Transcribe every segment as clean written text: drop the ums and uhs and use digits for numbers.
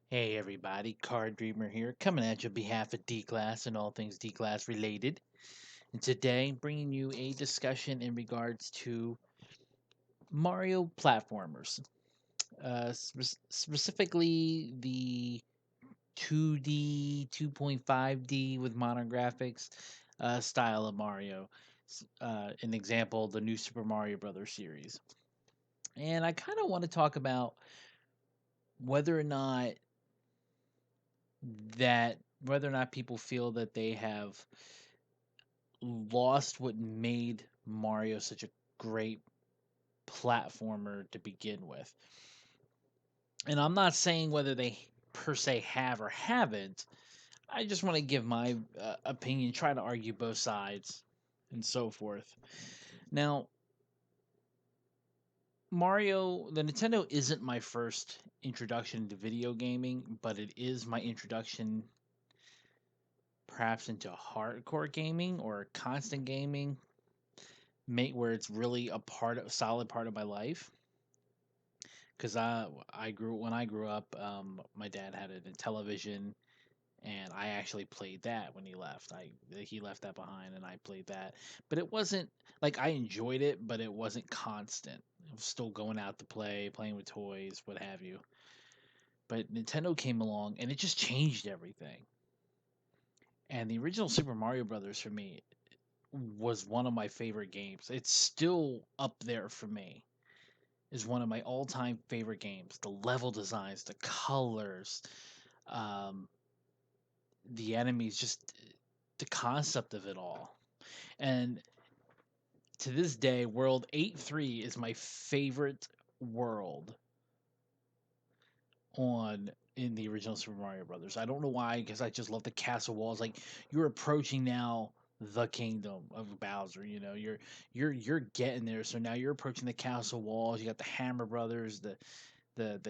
Hey everybody, Card Dreamer here, coming at you on behalf of D-Class and all things D-Class related. And today, bringing you a discussion in regards to Mario platformers, specifically the 2D, 2.5D with modern graphics style of Mario. An example, the new Super Mario Brothers series. And I kind of want to talk about whether or not whether or not people feel that they have lost what made Mario such a great platformer to begin with. And I'm not saying whether they per se have or haven't. I just want to give my opinion, try to argue both sides, and so forth. Now, the Nintendo isn't my first introduction to video gaming, but it is my introduction perhaps into hardcore gaming or constant gaming, where it's really a solid part of my life. Because I grew when I grew up, my dad had a television, and I actually played that when he left. He left that behind, and I played that. But it wasn't like I enjoyed it, but it wasn't constant. I was still going out to play, playing with toys, what have you. But Nintendo came along, and it just changed everything. And the original Super Mario Brothers for me was one of my favorite games. It's still up there for me. Is one of my all-time favorite games. The level designs, the colors, um, the enemies, just the concept of it all. And to this day, World 8-3 is my favorite world on in the original Super Mario Brothers. I don't know why, because I just love the castle walls. Like you're approaching now the kingdom of Bowser. You know, you're getting there. So now you're approaching the castle walls. You got the Hammer Brothers, the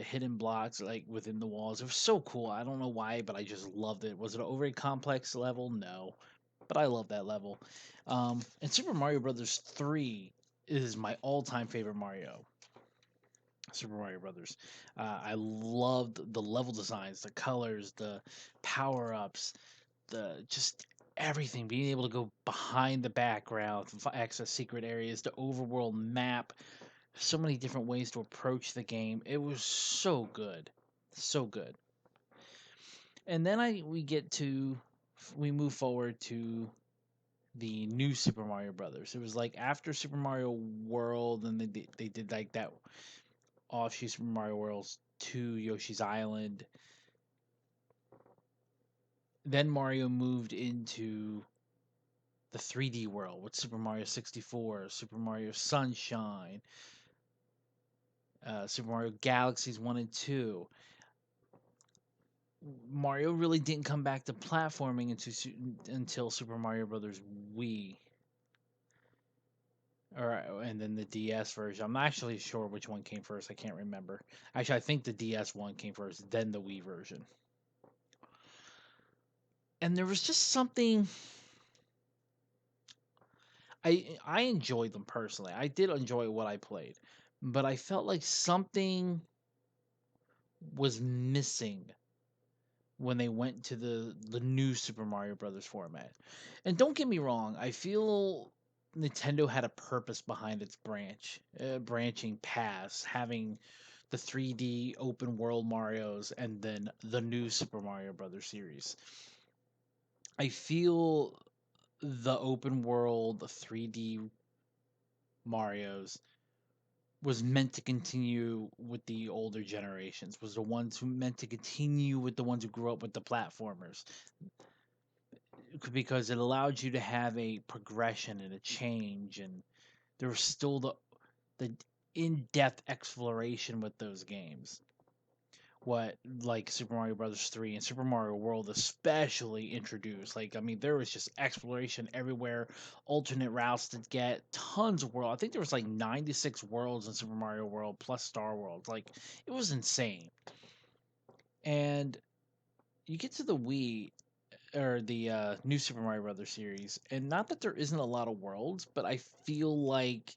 hidden blocks like within the walls. It was so cool. I don't know why, but I just loved it. Was it an overly complex level? No, but I love that level. And Super Mario Brothers 3 is my all-time favorite Mario. Super Mario Brothers. I loved the level designs, the colors, the power-ups, the just everything. Being able to go behind the background, access secret areas, the overworld map, so many different ways to approach the game. It was so good. So good. And then we move forward to the new Super Mario Brothers. It was like after Super Mario World, and they did like that offshoot Super Mario Worlds 2 Yoshi's Island. Then Mario moved into the 3D world with Super Mario 64, Super Mario Sunshine, Super Mario Galaxies 1 and 2. Mario really didn't come back to platforming until Super Mario Brothers Wii, or and then the DS version. I'm not actually sure which one came first. I can't remember. Actually, I think the DS one came first, then the Wii version. And there was just something I enjoyed them personally. I did enjoy what I played, but I felt like something was missing when they went to the new Super Mario Brothers format. And don't get me wrong, I feel Nintendo had a purpose behind its branching paths, having the 3D open world Mario's and then the new Super Mario Brothers series. I feel the open world 3D Mario's was meant to continue with the older generations, was the ones who meant to continue with the ones who grew up with the platformers, because it allowed you to have a progression and a change, and there was still the in-depth exploration with those games. What like Super Mario Brothers 3 and Super Mario World especially introduced. Like I mean there was just exploration everywhere, alternate routes to get, tons of world. I think there was like 96 worlds in Super Mario World plus Star World. Like it was insane. And you get to the Wii or the new Super Mario Brothers series, and not that there isn't a lot of worlds, but I feel like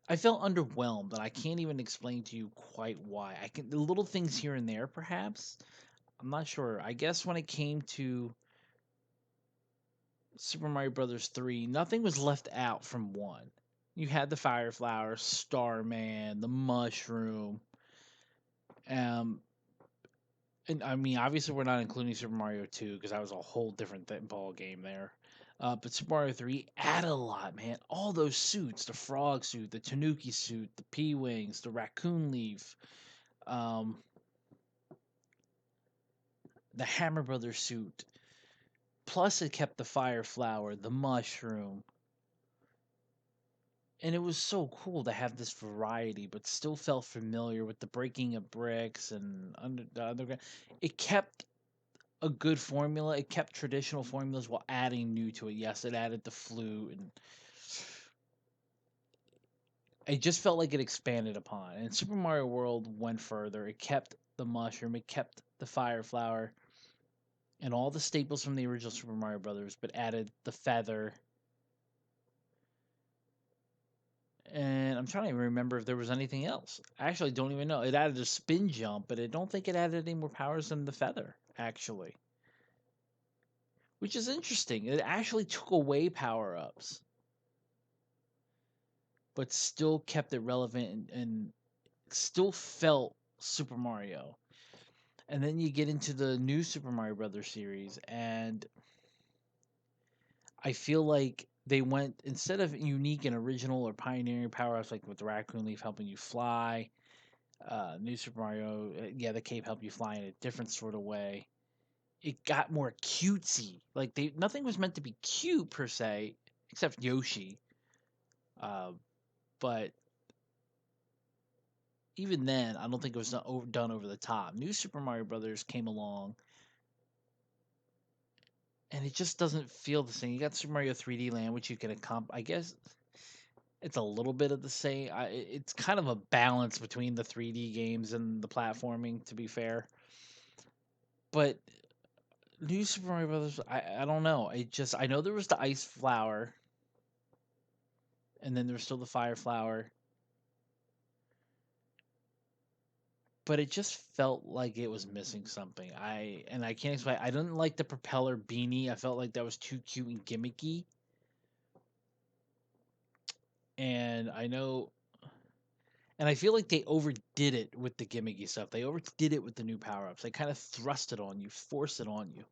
I felt underwhelmed, and I can't even explain to you quite why. I can the little things here and there, perhaps. I'm not sure. I guess when it came to Super Mario Brothers 3, nothing was left out from 1. You had the Fire Flower, Starman, the Mushroom, um, and I mean, obviously, we're not including Super Mario 2 because that was a whole different ball game there. But Super Mario 3 added a lot, man. All those suits, the frog suit, the Tanuki suit, the P-Wings, the Raccoon Leaf, um, the Hammer Brothers suit. Plus, it kept the Fire Flower, the Mushroom. And it was so cool to have this variety, but still felt familiar with the breaking of bricks and the underground. It kept a good formula. It kept traditional formulas while adding new to it. Yes, it added the flute, and it just felt like it expanded upon. And Super Mario World went further. It kept the mushroom, it kept the fire flower, and all the staples from the original Super Mario Brothers, but added the feather. And I'm trying to remember if there was anything else. I actually don't even know. It added a spin jump, but I don't think it added any more powers than the feather, actually. Which is interesting. It actually took away power ups, but still kept it relevant and still felt Super Mario. And then you get into the new Super Mario Brothers series, and I feel like they went instead of unique and original or pioneering power ups like with the Raccoon Leaf helping you fly, New Super Mario, yeah, the cape helped you fly in a different sort of way. It got more cutesy. Like they nothing was meant to be cute per se, except Yoshi. Uh, but even then, I don't think it was done over the top. New Super Mario Brothers came along, and it just doesn't feel the same. You got Super Mario 3D Land, which you can I guess it's a little bit of the same. It's kind of a balance between the 3D games and the platforming, to be fair. But New Super Mario Brothers, I don't know. I know there was the Ice Flower, and then there's still the Fire Flower, but it just felt like it was missing something. I can't explain. I didn't like the propeller beanie. I felt like that was too cute and gimmicky. And I know, and I feel like they overdid it with the gimmicky stuff. They overdid it with the new power ups. They kind of thrust it on you, force it on you.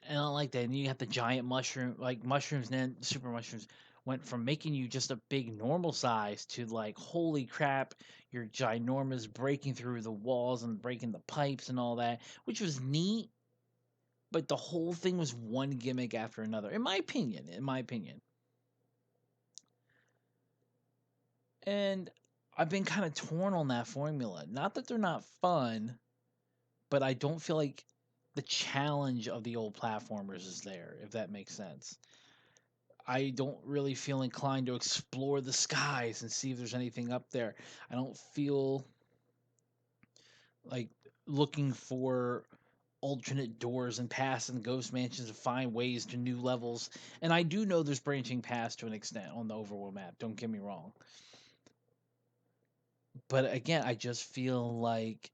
And I don't like that. And you have the giant mushroom, like mushrooms, and then super mushrooms went from making you just a big normal size to like, holy crap, you're ginormous, breaking through the walls and breaking the pipes and all that, which was neat. But the whole thing was one gimmick after another, in my opinion. In my opinion, and I've been kind of torn on that formula. Not that they're not fun, but I don't feel like the challenge of the old platformers is there, if that makes sense. I don't really feel inclined to explore the skies and see if there's anything up there. I don't feel like looking for alternate doors and paths and ghost mansions to find ways to new levels. And I do know there's branching paths to an extent on the overworld map, don't get me wrong. But again, I just feel like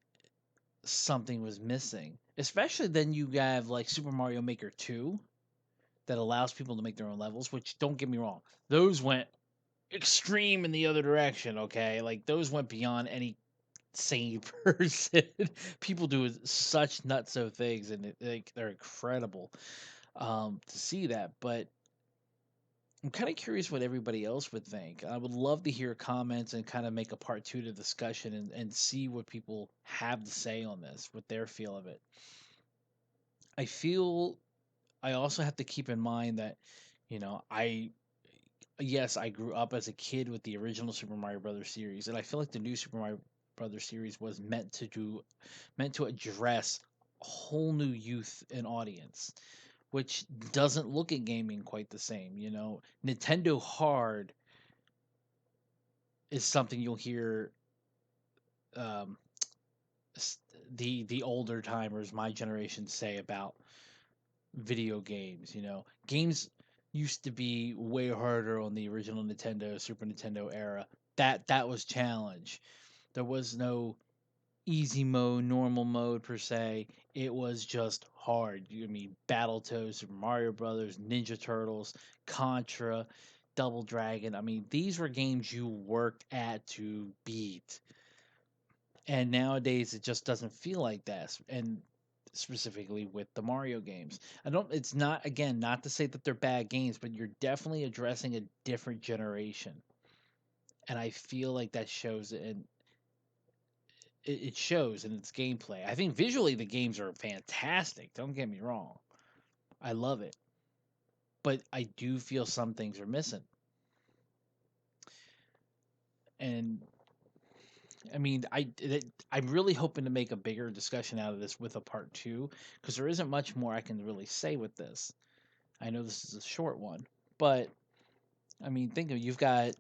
something was missing. Especially then you have like Super Mario Maker 2 that allows people to make their own levels, which don't get me wrong, those went extreme in the other direction, okay? Like those went beyond any sane person. People do such nutso things and like they're incredible to see that, but I'm kind of curious what everybody else would think. I would love to hear comments and kind of make a part two to the discussion and see what people have to say on this, what their feel of it. I feel I also have to keep in mind that, I yes, I grew up as a kid with the original Super Mario Brothers series, and I feel like the new Super Mario Brothers series was meant to address a whole new youth and audience, which doesn't look at gaming quite the same. Nintendo Hard is something you'll hear um, the older timers, my generation, say about video games. Games used to be way harder on the original Nintendo, Super Nintendo era. That was challenge. There was no easy mode, normal mode per se. It was just hard. I mean, Battletoads, Super Mario Brothers, Ninja Turtles, Contra, Double Dragon. I mean, these were games you worked at to beat. And nowadays, it just doesn't feel like that. And specifically with the Mario games, I don't. It's not, again, not to say that they're bad games, but you're definitely addressing a different generation, and I feel like that shows in it shows in its gameplay. I think visually the games are fantastic. Don't get me wrong. I love it. But I do feel some things are missing. And I mean, I'm really hoping to make a bigger discussion out of this with a part two because there isn't much more I can really say with this. I know this is a short one, but I mean, think of you've got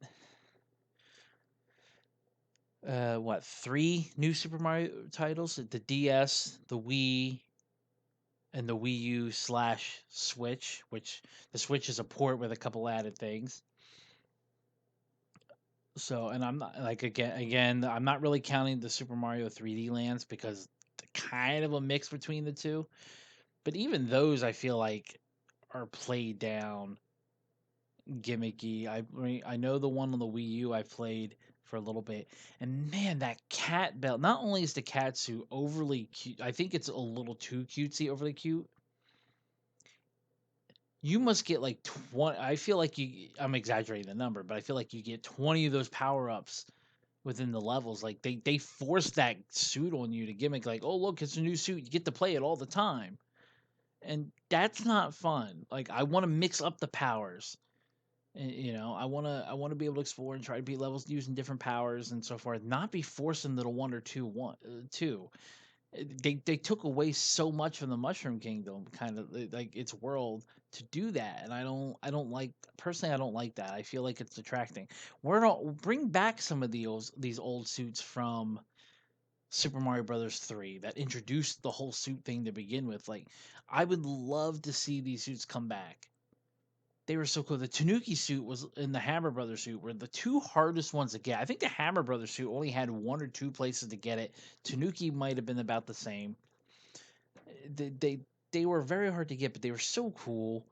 what, three new Super Mario titles: the DS, the Wii, and the Wii U slash Switch, which the Switch is a port with a couple added things. So, and I'm not like I'm not really counting the Super Mario 3D lands because kind of a mix between the two. But even those, I feel like are played down, gimmicky. I know the one on the Wii U I played for a little bit, and man, that cat belt. Not only is the cat suit overly cute, I think it's a little too cutesy, overly cute. You must get like 20. I feel like I'm exaggerating the number, but I feel like you get 20 of those power ups within the levels. Like they force that suit on you to gimmick, like, oh look, it's a new suit. You get to play it all the time. And that's not fun. Like I want to mix up the powers. You know, I want to be able to explore and try to beat levels using different powers and so forth. Not be forcing the one or two one two. They took away so much from the Mushroom Kingdom, kind of like its world, to do that, and I don't like, personally, I don't like that. I feel like it's detracting. We're not bring back some of these old suits from Super Mario Brothers 3 that introduced the whole suit thing to begin with. Like, I would love to see these suits come back. They were so cool. The Tanuki suit was in the Hammer Brothers suit were the two hardest ones to get. I think the Hammer Brothers suit only had one or two places to get it. Tanuki might have been about the same. They were very hard to get, but they were so cool.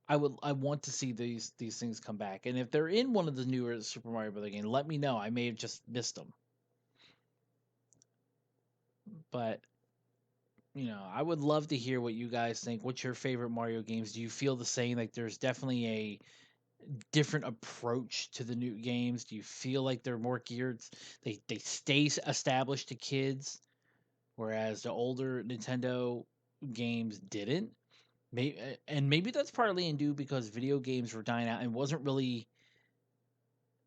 I want to see these things come back. And if they're in one of the newer Super Mario Brother games, let me know. I may have just missed them. But I would love to hear what you guys think. What's your favorite Mario games? Do you feel the same? Like there's definitely a different approach to the new games? Do you feel like they're more geared? They stay established to kids, whereas the older Nintendo games didn't. Maybe that's partly in due because video games were dying out and wasn't really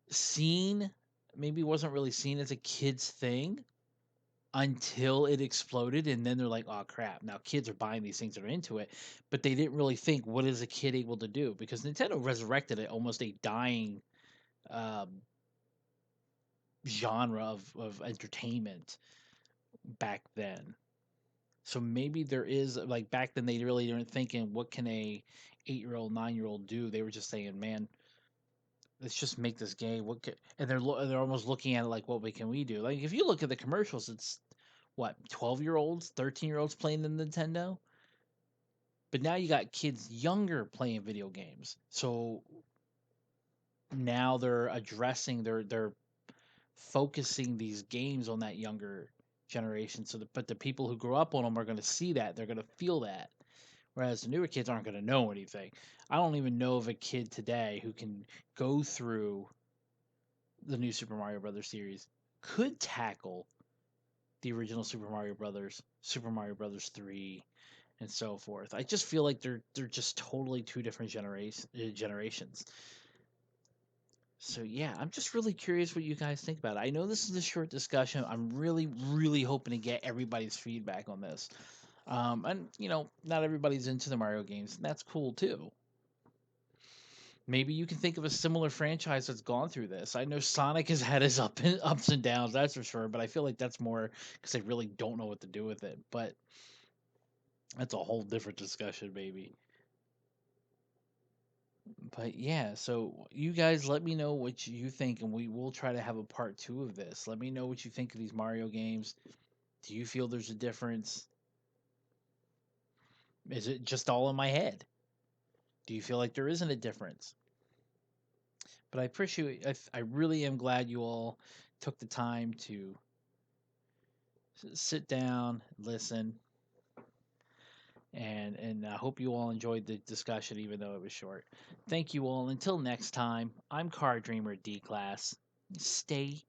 seen. Maybe wasn't really seen as a kids thing until it exploded, and then they're like, "Oh crap!" Now kids are buying these things that are into it, but they didn't really think, "What is a kid able to do?" Because Nintendo resurrected it, almost a dying um, genre of entertainment back then. So maybe there is, like, back then they really weren't thinking, what can a 8-year-old, 9-year-old do? They were just saying, man, let's just make this game. And they're almost looking at it like, what can we do? Like if you look at the commercials, it's what, 12-year-olds, 13-year-olds playing the Nintendo. But now you got kids younger playing video games. So now they're addressing, they're focusing these games on that younger generation. But the people who grew up on them are going to see that, they're going to feel that, whereas the newer kids aren't going to know anything. I don't even know of a kid today who can go through the new Super Mario Brothers series, could tackle the original Super Mario Brothers, Super Mario Brothers 3, and so forth. I just feel like they're just totally two different generations. So yeah, I'm just really curious what you guys think about it. I know this is a short discussion. I'm really, really hoping to get everybody's feedback on this. And not everybody's into the Mario games, and that's cool too. Maybe you can think of a similar franchise that's gone through this. I know Sonic has had his ups and downs, that's for sure. But I feel like that's more because they really don't know what to do with it. But that's a whole different discussion, maybe. But yeah, so you guys let me know what you think, and we will try to have a part two of this. Let me know what you think of these Mario games. Do you feel there's a difference? Is it just all in my head? Do you feel like there isn't a difference? But I appreciate, I really am glad you all took the time to sit down, listen, and I hope you all enjoyed the discussion, even though it was short. Thank you all. Until next time, I'm Car Dreamer D Class. Stay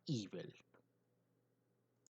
evil.